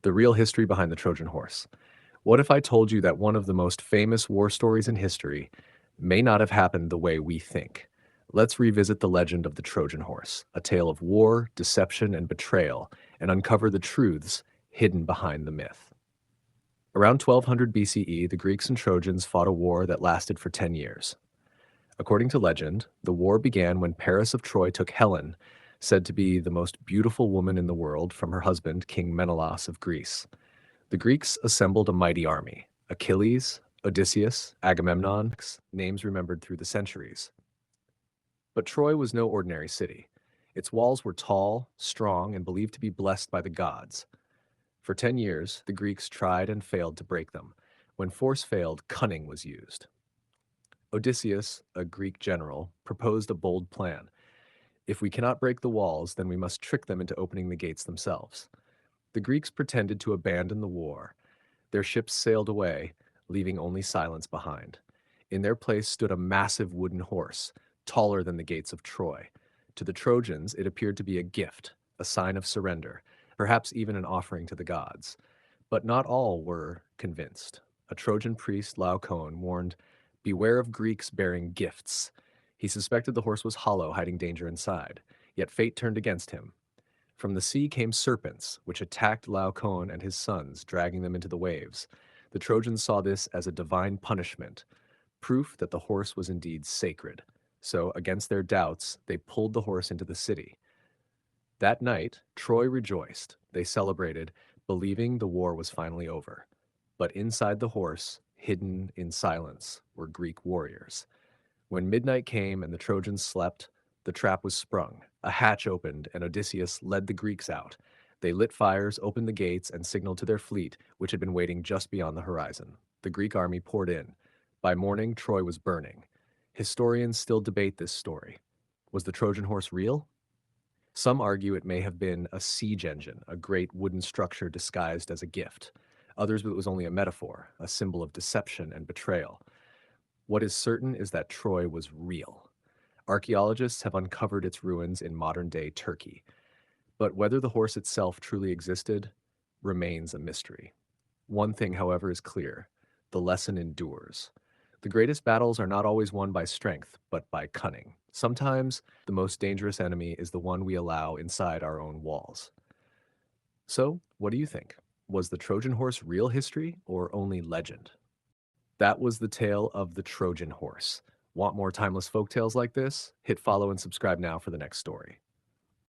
The real history behind the Trojan Horse. What if I told you that one of the most famous war stories in history may not have happened the way we think? Let's revisit the legend of the Trojan Horse, a tale of war, deception, and betrayal, and uncover the truths hidden behind the myth. Around 1200 BCE, the Greeks and Trojans fought a war that lasted for 10 years. According to legend, the war began when Paris of Troy took Helen, said to be the most beautiful woman in the world, from her husband, King Menelaus of Greece. The Greeks assembled a mighty army: Achilles, Odysseus, Agamemnon, names remembered through the centuries. But Troy was no ordinary city. Its walls were tall, strong, and believed to be blessed by the gods. For 10 years, the Greeks tried and failed to break them. When force failed, cunning was used. Odysseus, a Greek general, proposed a bold plan. If we cannot break the walls, then we must trick them into opening the gates themselves. The Greeks pretended to abandon the war. Their ships sailed away, leaving only silence behind. In their place stood a massive wooden horse, taller than the gates of Troy. To the Trojans, it appeared to be a gift, a sign of surrender, perhaps even an offering to the gods. But not all were convinced. A Trojan priest, Laocoon, warned, "Beware of Greeks bearing gifts." He suspected the horse was hollow, hiding danger inside. Yet fate turned against him. From the sea came serpents, which attacked Laocoon and his sons, dragging them into the waves. The Trojans saw this as a divine punishment, proof that the horse was indeed sacred. So, against their doubts, they pulled the horse into the city. That night, Troy rejoiced. They celebrated, believing the war was finally over. But inside the horse, hidden in silence, were Greek warriors. When midnight came and the Trojans slept, the trap was sprung. A hatch opened, and Odysseus led the Greeks out. They lit fires, opened the gates, and signaled to their fleet, which had been waiting just beyond the horizon. The Greek army poured in. By morning, Troy was burning. Historians still debate this story. Was the Trojan horse real? Some argue it may have been a siege engine, a great wooden structure disguised as a gift. Others, it was only a metaphor, a symbol of deception and betrayal. What is certain is that Troy was real. Archaeologists have uncovered its ruins in modern-day Turkey. But whether the horse itself truly existed remains a mystery. One thing, however, is clear: the lesson endures. The greatest battles are not always won by strength, but by cunning. Sometimes the most dangerous enemy is the one we allow inside our own walls. So, what do you think? Was the Trojan horse real history or only legend? That was the tale of the Trojan horse. Want more timeless folktales like this? Hit follow and subscribe now for the next story.